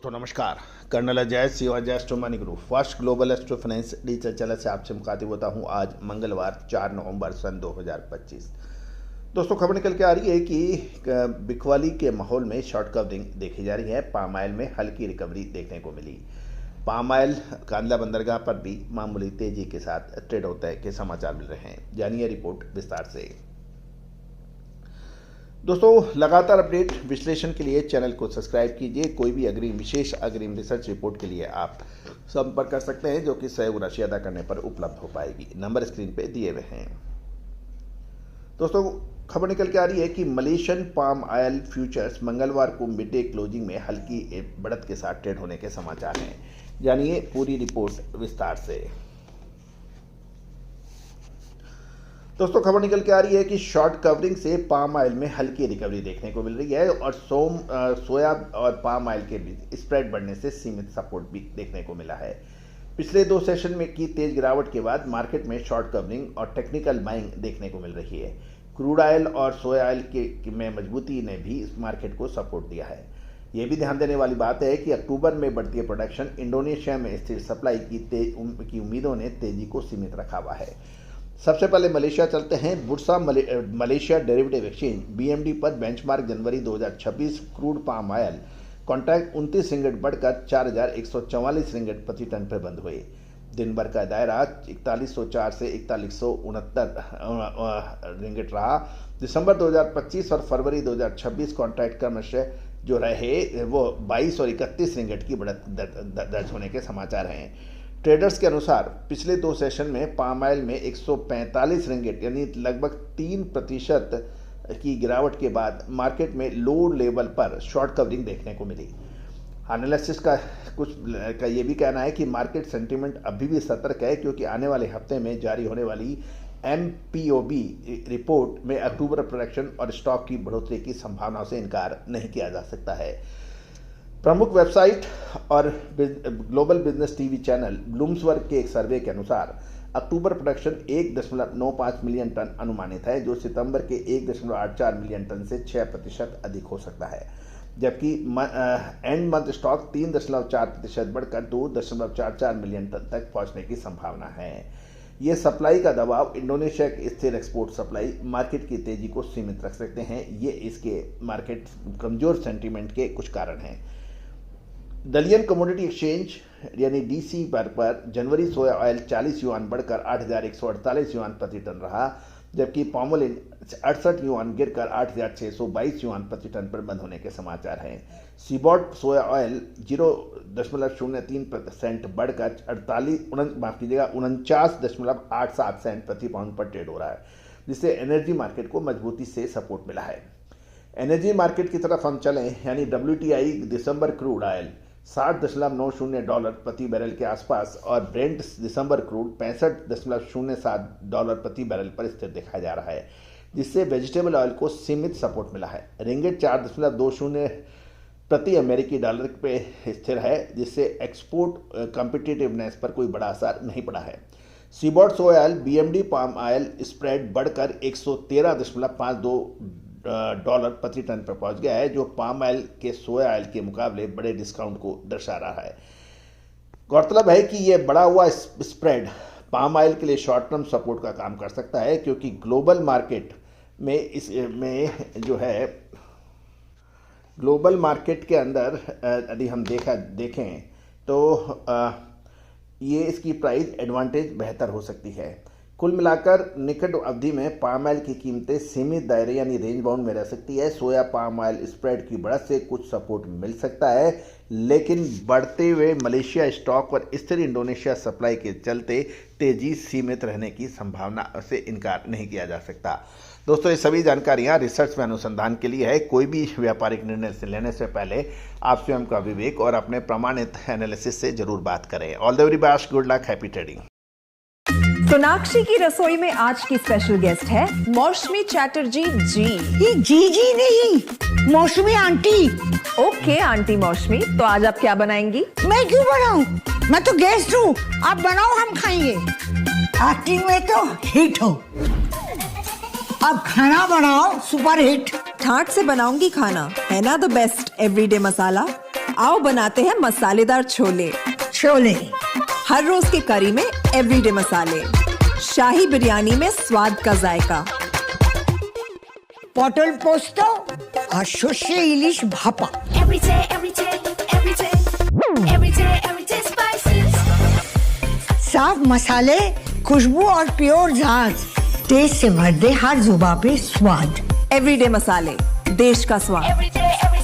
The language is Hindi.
दोस्तों नमस्कार। Colonel Ajay Shivaji astro money group first global astro finance digital channel से आपसे मुखातिब होता हूं। आज मंगलवार 4 नवंबर सन 2025। दोस्तों खबर निकल के आ रही है कि बिकवाली के माहौल में शॉर्ट कवरिंग देखी जा रही है। पाम ऑयल में हल्की रिकवरी देखने को मिली। पाम ऑयल कांदला बंदरगाह पर भी मामूली तेजी के साथ ट्रेड होता है के समाचार मिल रहे हैं। जानिए रिपोर्ट विस्तार से। दोस्तों लगातार अपडेट विश्लेषण के लिए चैनल को सब्सक्राइब कीजिए। कोई भी विशेष अग्रिम रिसर्च रिपोर्ट के लिए आप संपर्क कर सकते हैं, जो कि सहयोग राशि अदा करने पर उपलब्ध हो पाएगी। नंबर स्क्रीन पे दिए हुए हैं। दोस्तों खबर निकल के आ रही है कि मलेशियन पाम ऑयल फ्यूचर्स मंगलवार को मिड डे क्लोजिंग में हल्की बढ़त के साथ ट्रेड होने के समाचार हैं। जानिए पूरी रिपोर्ट विस्तार से। दोस्तों खबर निकल के आ रही है कि शॉर्ट कवरिंग से पाम ऑयल में हल्की रिकवरी देखने को मिल रही है और सोया और पाम ऑयल के बीच स्प्रेड बढ़ने से सीमित सपोर्ट भी देखने को मिला है। पिछले 2 सेशन में की तेज गिरावट के बाद मार्केट में शॉर्ट कवरिंग और टेक्निकल बाइंग देखने को मिल रही है। क्रूड ऑयल और सोया ऑयल में मजबूती ने भी इस मार्केट को सपोर्ट दिया है। यह भी ध्यान देने वाली बात है कि अक्टूबर में बढ़ती प्रोडक्शन, इंडोनेशिया में स्थिर सप्लाई की उम्मीदों ने तेजी को सीमित रखा हुआ है। सबसे पहले मलेशिया चलते हैं। Bursa Malaysia derivative exchange BMD पर बेंचमार्क जनवरी 2026 crude palm oil contract 29 ringgit बढ़कर 4,144 रिंगिट प्रति टन पर बंद हुए। दिन भर का दायरा 4104 से 4169 रिंगिट रहा। दिसंबर 2025 और फरवरी 2026 कॉन्ट्रैक्ट क्रमशः जो रहे वो 22 और 31 रिंगिट की बढ़त दर्ज होने के समाचार हैं। ट्रेडर्स के अनुसार पिछले 2 सेशन में पाम ऑयल में 145 रिंगिट यानी लगभग 3% की गिरावट के बाद मार्केट में लो लेवल पर शॉर्ट कवरिंग देखने को मिली। एनालिसिस का ये भी कहना है कि मार्केट सेंटीमेंट अभी भी सतर्क है, क्योंकि आने वाले हफ्ते में जारी होने वाली MPOB रिपोर्ट में अक्टूबर प्रोडक्शन और स्टॉक की बढ़ोतरी की संभावना से इनकार नहीं किया जा सकता है। प्रमुख वेबसाइट और ग्लोबल बिजनेस टीवी चैनल ब्लूमसबर्ग के एक सर्वे के अनुसार अक्टूबर प्रोडक्शन 1.95 मिलियन टन अनुमानित है, जो सितंबर के 1.84 मिलियन टन से 6% अधिक हो सकता है। जबकि एंड मंथ स्टॉक 3.4% बढ़कर 2.44 मिलियन टन तक पहुंचने की संभावना है। ये सप्लाई का दबाव इंडोनेशिया के स्थिर एक्सपोर्ट सप्लाई मार्केट की तेजी को सीमित रख सकते हैं। ये इसके मार्केट कमजोर सेंटीमेंट के कुछ कारण हैं। दलियन कमोडिटी एक्सचेंज यानी DC पर जनवरी सोया ऑयल 40 युआन बढ़कर 8,148 युआन प्रति टन रहा, जबकि पामोलिन 68 युआन गिरकर 8,622 युआन प्रति टन पर बंद होने के समाचार हैं। सीबॉट सोया ऑयल 0.03% बढ़कर 49.87 सेंट प्रति पाउंड पर ट्रेड हो रहा है, जिससे एनर्जी मार्केट को मजबूती से सपोर्ट मिला है। एनर्जी मार्केट की तरफ हम चलें, यानी WTI दिसंबर क्रूड ऑयल $60.90 प्रति बैरल के आसपास और ब्रेंट दिसंबर क्रूड $65.07 प्रति बैरल पर स्थिर देखा जा रहा है, जिससे वेजिटेबल ऑयल को सीमित सपोर्ट मिला है। रिंगिट 4.20 प्रति अमेरिकी डॉलर पे स्थिर है, जिससे एक्सपोर्ट कॉम्पिटिटिवनेस पर कोई बड़ा असर नहीं पड़ा है। CBOT soya oil BMD palm oil spread बढ़कर $113.52 प्रति टन पर पहुंच गया है, जो पाम ऑयल के सोया ऑयल के मुकाबले बड़े डिस्काउंट को दर्शा रहा है। गौरतलब है कि यह बढ़ा हुआ स्प्रेड पाम ऑयल के लिए शॉर्ट टर्म सपोर्ट का काम कर सकता है, क्योंकि ग्लोबल मार्केट ग्लोबल मार्केट के अंदर यदि हम देखें तो ये इसकी प्राइस एडवांटेज बेहतर हो सकती है। कुल मिलाकर निकट अवधि में पाम ऑयल की कीमतें सीमित दायरे यानी रेंज बाउंड में रह सकती है। सोया पाम ऑयल स्प्रेड की बढ़त से कुछ सपोर्ट मिल सकता है, लेकिन बढ़ते हुए मलेशिया स्टॉक और स्थिर इंडोनेशिया सप्लाई के चलते तेजी सीमित रहने की संभावना से इनकार नहीं किया जा सकता। दोस्तों ये सभी जानकारियां रिसर्च में अनुसंधान के लिए है। कोई भी व्यापारिक निर्णय से लेने से पहले आप स्वयं का विवेक और अपने प्रमाणित एनालिसिस से जरूर बात करें। All the very best, good luck, happy trading. Sonakshi की रसोई में आज की स्पेशल गेस्ट है मौसमी चैटर्जी जी। ये जी नहीं, मौसमी आंटी। ओके आंटी मौसमी, तो आज आप क्या बनाएंगी? मैं क्यों बनाऊं? मैं तो गेस्ट हूँ, आप बनाओ, हम खाएंगे। एक्टिंग में तो हिट हो, अब खाना बनाओ सुपर हिट। ठाट से बनाऊंगी खाना, है ना द बेस्ट एवरीडे मसाला। आओ बनाते हैं मसालेदार छोले। छोले, हर रोज की करी में एवरीडे मसाले, शाही बिरयानी में स्वाद का जायका। পটল পোস্ত আর সর্ষে ইলিশ ভাপা। Every day, every day, every day, every day, every day spices. साफ मसाले, खुशबू और प्योर झांझ, टेस्ट से भर दे हर जुबान पे स्वाद। एवरीडे मसाले, देश का स्वाद। Every day, every